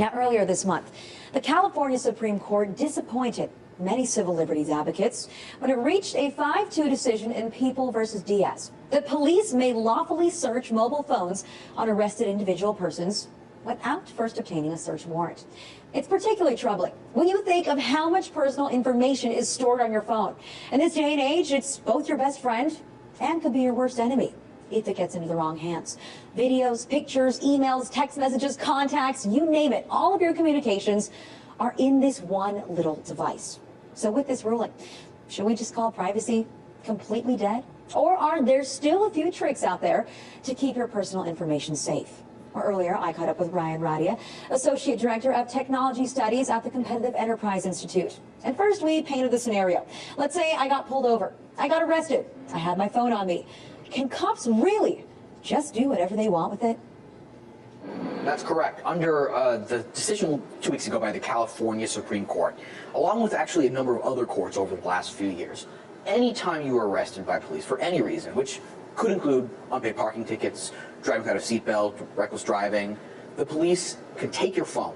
Now, earlier this month, the California Supreme Court disappointed many civil liberties advocates when it reached a 5-2 decision in People versus Diaz. The police may lawfully search mobile phones on arrested individual persons without first obtaining a search warrant. It's particularly troubling when you think of how much personal information is stored on your phone. In this day and age, it's both your best friend and could be your worst enemy if it gets into the wrong hands. Videos, pictures, emails, text messages, contacts, you name it, all of your communications are in this one little device. So with this ruling, should we just call privacy completely dead? Or are there still a few tricks out there to keep your personal information safe? Or earlier, I caught up with Ryan Radia, Associate Director of Technology Studies at the Competitive Enterprise Institute. And first, we painted the scenario. Let's say I got pulled over. I got arrested. I had my phone on me. Can cops really just do whatever they want with it? That's correct. Under the decision 2 weeks ago by the California Supreme Court, along with actually a number of other courts over the last few years, anytime you are arrested by police for any reason, which could include unpaid parking tickets, driving without a seatbelt, reckless driving, the police can take your phone,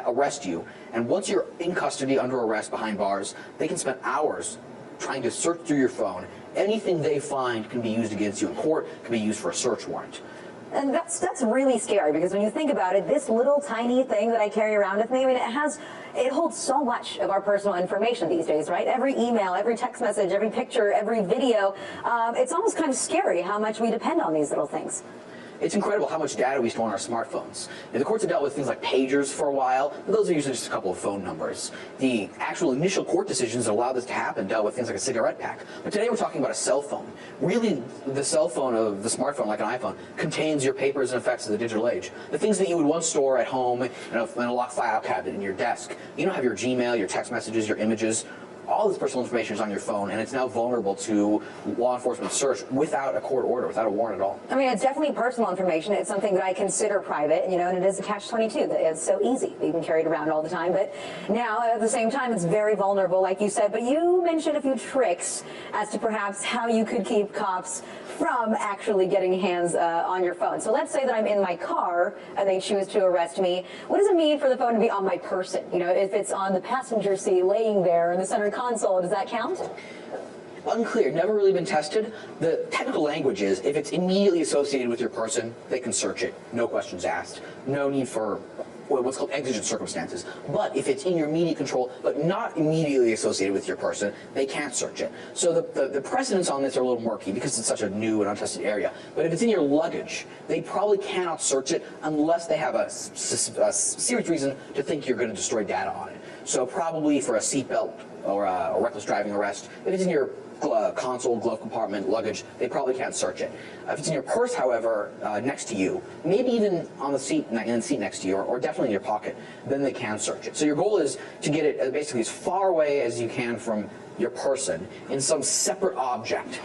arrest you, and once you're in custody under arrest behind bars, they can spend hours trying to search through your phone. Anything they find can be used against you in court, can be used for a search warrant. And that's really scary, because when you think about it, this little tiny thing that I carry around with me, I mean, it holds so much of our personal information these days, right? Every email, every text message, every picture, every video. It's almost kind of scary how much we depend on these little things. It's incredible how much data we store on our smartphones. And the courts have dealt with things like pagers for a while, but those are usually just a couple of phone numbers. The actual initial court decisions that allowed this to happen dealt with things like a cigarette pack. But today we're talking about a cell phone. Really, the cell phone of the smartphone, like an iPhone, contains your papers and effects of the digital age. The things that you would once store at home in a locked file cabinet in your desk. You don't have your Gmail, your text messages, your images. All this personal information is on your phone, and it's now vulnerable to law enforcement search without a court order, without a warrant at all. I mean, it's definitely personal information. It's something that I consider private, and it is a catch-22. It's so easy. You can carry it around all the time, but now, at the same time, it's very vulnerable, like you said. But you mentioned a few tricks as to perhaps how you could keep cops from actually getting hands on your phone. So let's say that I'm in my car and they choose to arrest me. What does it mean for the phone to be on my person? If it's on the passenger seat, laying there in the center console, does that count? Unclear, never really been tested. The technical language is, if it's immediately associated with your person, they can search it, no questions asked. No need for what's called exigent circumstances. But if it's in your immediate control, but not immediately associated with your person, they can't search it. So the precedents on this are a little murky because it's such a new and untested area. But if it's in your luggage, they probably cannot search it unless they have a serious reason to think you're going to destroy data on it. So probably for a seatbelt or a reckless driving arrest, if it's in your console, glove compartment, luggage, they probably can't search it. If it's in your purse, however, next to you, maybe even on the seat, in the seat next to you, or definitely in your pocket, then they can search it. So your goal is to get it basically as far away as you can from your person in some separate object.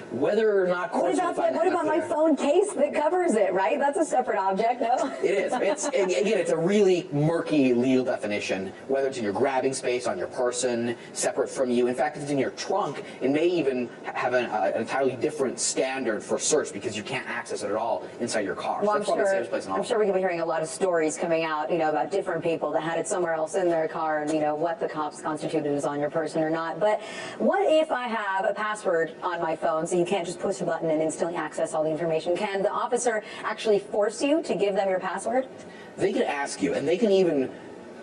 Whether or not what about my phone case that covers it, right? That's a separate object, no? It is. Again, it's a really murky legal definition, whether it's in your grabbing space, on your person, separate from you. In fact, if it's in your trunk, it may even have an entirely different standard for search because you can't access it at all inside your car. Well, so I'm sure we're going to be hearing a lot of stories coming out, about different people that had it somewhere else in their car and, what the cops constituted as on your person or not. But what if I have a password on my phone, so you can't just push a button and instantly access all the information? Can the officer actually force you to give them your password? They can ask you, and they can even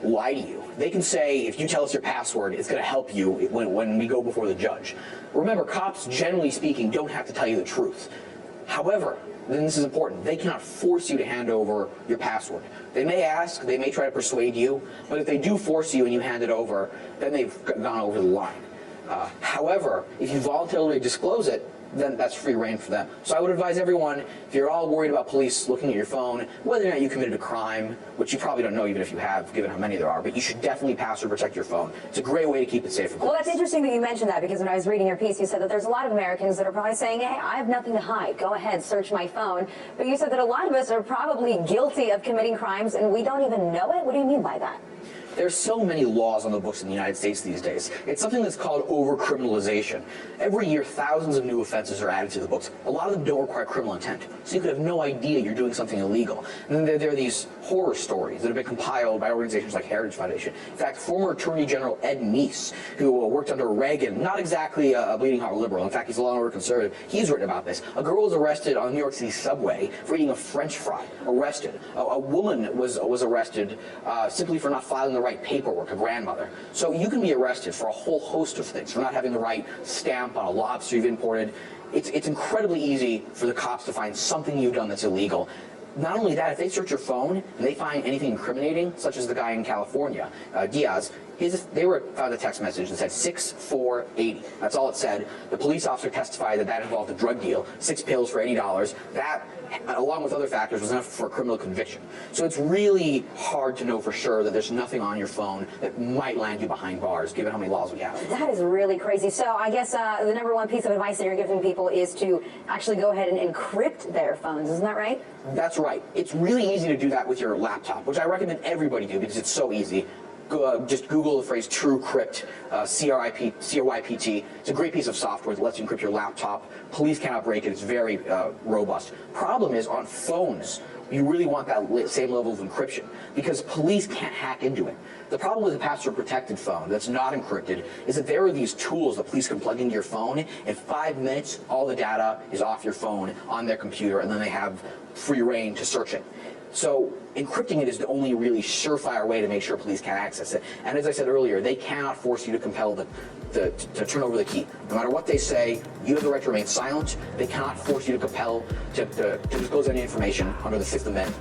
lie to you. They can say, if you tell us your password, it's going to help you when we go before the judge. Remember, cops, generally speaking, don't have to tell you the truth. However, then this is important, they cannot force you to hand over your password. They may ask, they may try to persuade you, but if they do force you and you hand it over, then they've gone over the line. However, if you voluntarily disclose it, then that's free reign for them. So I would advise everyone, if you're all worried about police looking at your phone, whether or not you committed a crime, which you probably don't know even if you have, given how many there are, but you should definitely password protect your phone. It's a great way to keep it safe from police. Well, that's interesting that you mentioned that, because when I was reading your piece, you said that there's a lot of Americans that are probably saying, hey, I have nothing to hide. Go ahead, search my phone. But you said that a lot of us are probably guilty of committing crimes and we don't even know it. What do you mean by that? There's so many laws on the books in the United States these days. It's something that's called over-criminalization. Every year, thousands of new offenses are added to the books. A lot of them don't require criminal intent, so you could have no idea you're doing something illegal. And then there are these horror stories that have been compiled by organizations like Heritage Foundation. In fact, former Attorney General Ed Meese, who worked under Reagan, not exactly a bleeding heart liberal, in fact, he's a law and order conservative, he's written about this. A girl was arrested on the New York City subway for eating a French fry, arrested. A woman was arrested simply for not filing the right paperwork, a grandmother. So you can be arrested for a whole host of things, for not having the right stamp on a lobster you've imported. It's incredibly easy for the cops to find something you've done that's illegal. Not only that, if they search your phone and they find anything incriminating, such as the guy in California, Diaz, they found a text message that said 6480. That's all it said. The police officer testified that involved a drug deal, 6 pills for $80. That, along with other factors, was enough for a criminal conviction. So it's really hard to know for sure that there's nothing on your phone that might land you behind bars, given how many laws we have. That is really crazy. So I guess the number one piece of advice that you're giving people is to actually go ahead and encrypt their phones. Isn't that right? That's right. It's really easy to do that with your laptop, which I recommend everybody do because it's so easy. Just Google the phrase TrueCrypt, C-R-Y-P-T. It's a great piece of software that lets you encrypt your laptop. Police cannot break it. It's very robust. Problem is, on phones, you really want that same level of encryption because police can't hack into it. The problem with a password-protected phone that's not encrypted is that there are these tools that police can plug into your phone. In 5 minutes, all the data is off your phone on their computer, and then they have free reign to search it. So encrypting it is the only really surefire way to make sure police can't access it. And as I said earlier, they cannot force you to compel to turn over the key. No matter what they say, you have the right to remain silent. They cannot force you to compel to disclose any information under the Fifth Amendment.